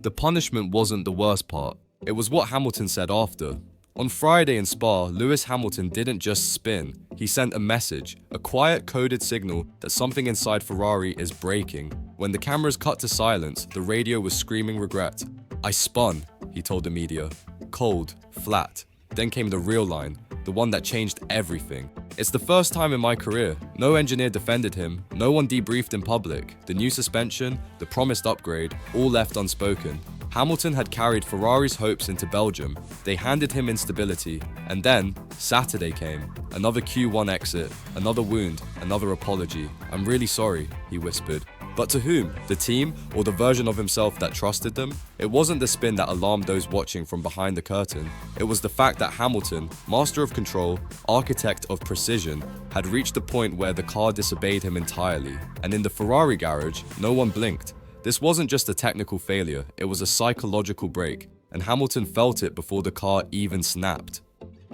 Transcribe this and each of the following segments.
The punishment wasn't the worst part. It was what Hamilton said after. On Friday in Spa, Lewis Hamilton didn't just spin. He sent a message, a quiet coded signal that something inside Ferrari is breaking. When the cameras cut to silence, the radio was screaming regret. "I spun," he told the media. Cold, flat. Then came the real line, the one that changed everything. "It's the first time in my career. No engineer defended him, no one debriefed in public. The new suspension, the promised upgrade, all left unspoken." Hamilton had carried Ferrari's hopes into Belgium. They handed him instability. And then, Saturday came. Another Q1 exit, another wound, another apology. "I'm really sorry," he whispered. But to whom? The team, or the version of himself that trusted them? It wasn't the spin that alarmed those watching from behind the curtain. It was the fact that Hamilton, master of control, architect of precision, had reached the point where the car disobeyed him entirely. And in the Ferrari garage, no one blinked. This wasn't just a technical failure, it was a psychological break, and Hamilton felt it before the car even snapped.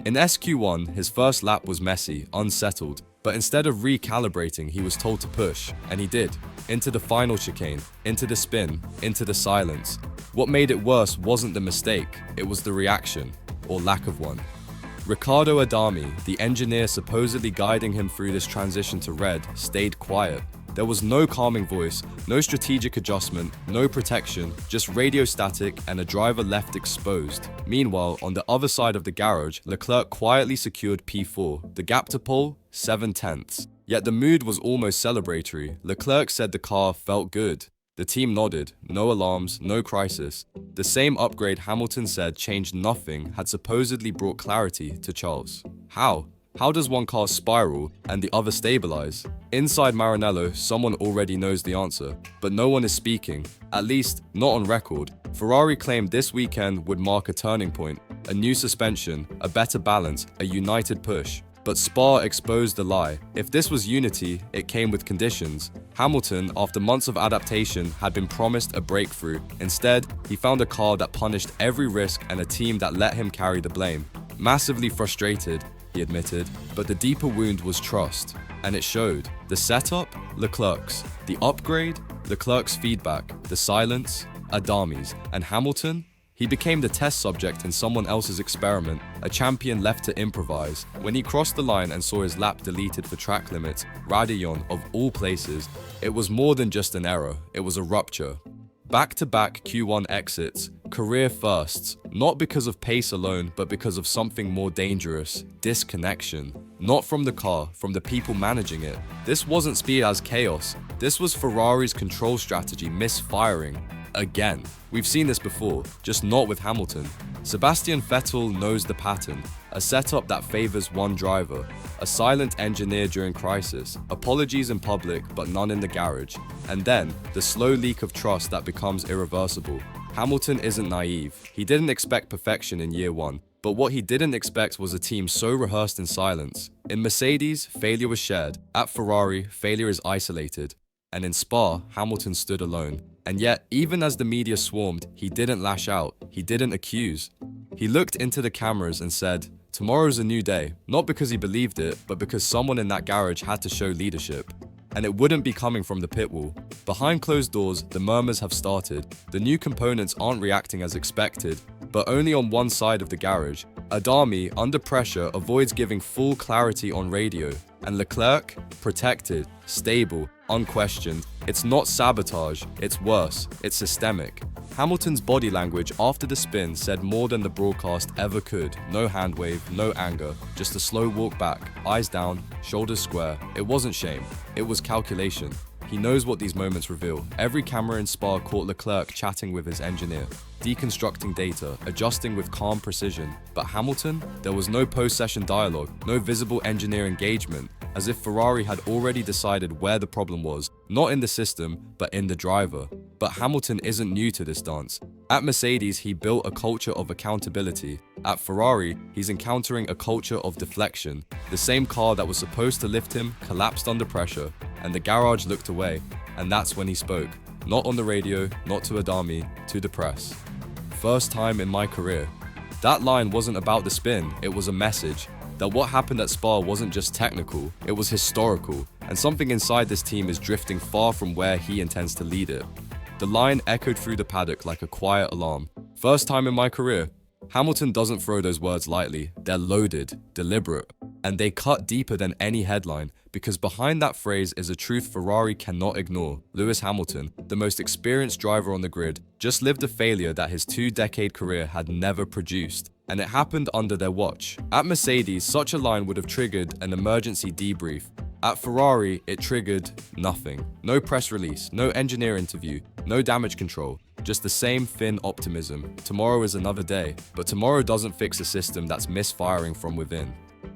In SQ1, his first lap was messy, unsettled, but instead of recalibrating, he was told to push, and he did. Into the final chicane, into the spin, into the silence. What made it worse wasn't the mistake, it was the reaction, or lack of one. Riccardo Adami, the engineer supposedly guiding him through this transition to red, stayed quiet. There was no calming voice, no strategic adjustment, no protection, just radio static and a driver left exposed. Meanwhile, on the other side of the garage, Leclerc quietly secured P4, the gap to pole, 7/10. Yet the mood was almost celebratory. Leclerc said the car felt good. The team nodded, no alarms, no crisis. The same upgrade Hamilton said changed nothing had supposedly brought clarity to Charles. How? How does one car spiral and the other stabilize? Inside Maranello, someone already knows the answer, but no one is speaking, at least not on record. Ferrari claimed this weekend would mark a turning point, a new suspension, a better balance, a united push. But Spa exposed the lie. If this was unity, it came with conditions. Hamilton, after months of adaptation, had been promised a breakthrough. Instead, he found a car that punished every risk and a team that let him carry the blame. Massively frustrated, he admitted, but the deeper wound was trust, and it showed. The setup, Leclerc's. The upgrade, Leclerc's feedback. The silence, Adami's. And Hamilton? He became the test subject in someone else's experiment, a champion left to improvise. When he crossed the line and saw his lap deleted for track limits, Radillon, of all places, it was more than just an error, it was a rupture. Back-to-back Q1 exits, career firsts, not because of pace alone, but because of something more dangerous, disconnection. Not from the car, from the people managing it. This wasn't speed as chaos, this was Ferrari's control strategy misfiring. Again. We've seen this before, just not with Hamilton. Sebastian Vettel knows the pattern, a setup that favors one driver, a silent engineer during crisis, apologies in public but none in the garage, and then the slow leak of trust that becomes irreversible. Hamilton isn't naive. He didn't expect perfection in year one, but what he didn't expect was a team so rehearsed in silence. In Mercedes, failure was shared. At Ferrari, failure is isolated. And in Spa, Hamilton stood alone. And yet, even as the media swarmed, he didn't lash out, he didn't accuse. He looked into the cameras and said, "Tomorrow's a new day," not because he believed it, but because someone in that garage had to show leadership. And it wouldn't be coming from the pit wall. Behind closed doors, the murmurs have started. The new components aren't reacting as expected, but only on one side of the garage. Adami, under pressure, avoids giving full clarity on radio. And Leclerc, protected, stable, unquestioned. It's not sabotage, it's worse, it's systemic. Hamilton's body language after the spin said more than the broadcast ever could. No hand wave, no anger, just a slow walk back, eyes down, shoulders square. It wasn't shame, it was calculation. He knows what these moments reveal. Every camera in Spa caught Leclerc chatting with his engineer, deconstructing data, adjusting with calm precision. But Hamilton? There was no post-session dialogue, no visible engineer engagement, as if Ferrari had already decided where the problem was, not in the system, but in the driver. But Hamilton isn't new to this dance. At Mercedes, he built a culture of accountability. At Ferrari, he's encountering a culture of deflection. The same car that was supposed to lift him collapsed under pressure, and the garage looked away. And that's when he spoke. Not on the radio, not to Adami, to the press. "First time in my career." That line wasn't about the spin, it was a message. That what happened at Spa wasn't just technical, it was historical, and something inside this team is drifting far from where he intends to lead it. The line echoed through the paddock like a quiet alarm. First time in my career. Hamilton doesn't throw those words lightly. They're loaded, deliberate, and they cut deeper than any headline, because behind that phrase is a truth Ferrari cannot ignore. Lewis Hamilton, the most experienced driver on the grid, just lived a failure that his 2-decade career had never produced. And it happened under their watch. At Mercedes, such a line would have triggered an emergency debrief. At Ferrari, it triggered nothing. No press release, no engineer interview, no damage control. Just the same thin optimism. Tomorrow is another day, but tomorrow doesn't fix a system that's misfiring from within.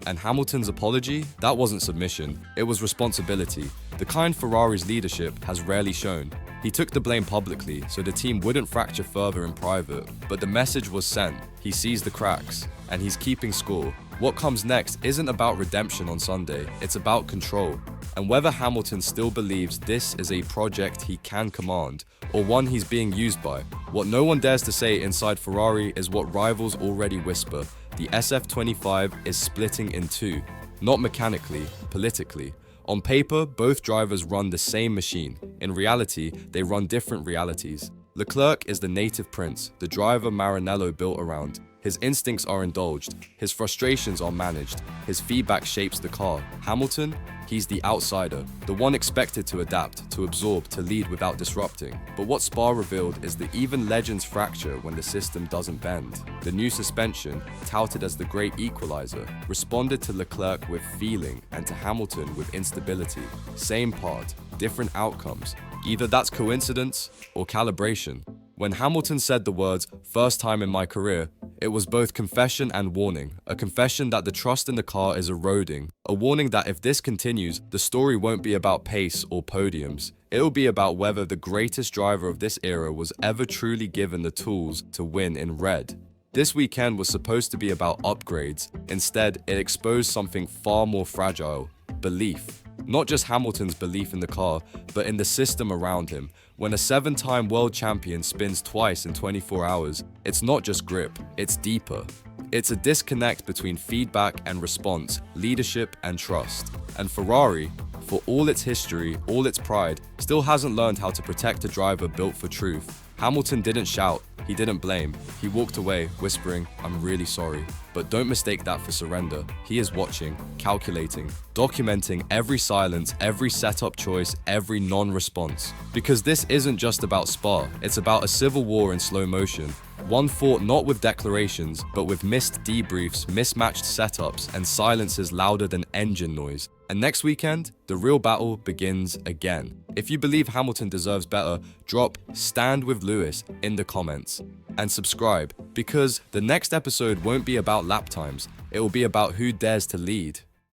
And Hamilton's apology? That wasn't submission, it was responsibility, the kind Ferrari's leadership has rarely shown. He took the blame publicly so the team wouldn't fracture further in private, but the message was sent. He sees the cracks, and he's keeping score. What comes next isn't about redemption on Sunday, it's about control. And whether Hamilton still believes this is a project he can command, or one he's being used by, what no one dares to say inside Ferrari is what rivals already whisper. The SF25 is splitting in two, not mechanically, politically. On paper, both drivers run the same machine. In reality, they run different realities. Leclerc is the native prince, the driver Maranello built around. His instincts are indulged, his frustrations are managed, his feedback shapes the car. Hamilton? He's the outsider, the one expected to adapt, to absorb, to lead without disrupting. But what Spa revealed is that even legends fracture when the system doesn't bend. The new suspension, touted as the great equalizer, responded to Leclerc with feeling and to Hamilton with instability. Same part, different outcomes. Either that's coincidence or calibration. When Hamilton said the words, "first time in my career," it was both confession and warning. A confession that the trust in the car is eroding. A warning that if this continues, the story won't be about pace or podiums. It'll be about whether the greatest driver of this era was ever truly given the tools to win in red. This weekend was supposed to be about upgrades. Instead, it exposed something far more fragile: belief. Not just Hamilton's belief in the car, but in the system around him. When a 7-time world champion spins twice in 24 hours, it's not just grip, it's deeper. It's a disconnect between feedback and response, leadership and trust. And Ferrari, for all its history, all its pride, still hasn't learned how to protect a driver built for truth. Hamilton didn't shout, he didn't blame. He walked away, whispering, "I'm really sorry." But don't mistake that for surrender. He is watching, calculating, documenting every silence, every setup choice, every non-response. Because this isn't just about Spa, it's about a civil war in slow motion. One fought not with declarations, but with missed debriefs, mismatched setups, and silences louder than engine noise. And next weekend, the real battle begins again. If you believe Hamilton deserves better, drop "Stand with Lewis" in the comments. And subscribe, because the next episode won't be about lap times, it will be about who dares to lead.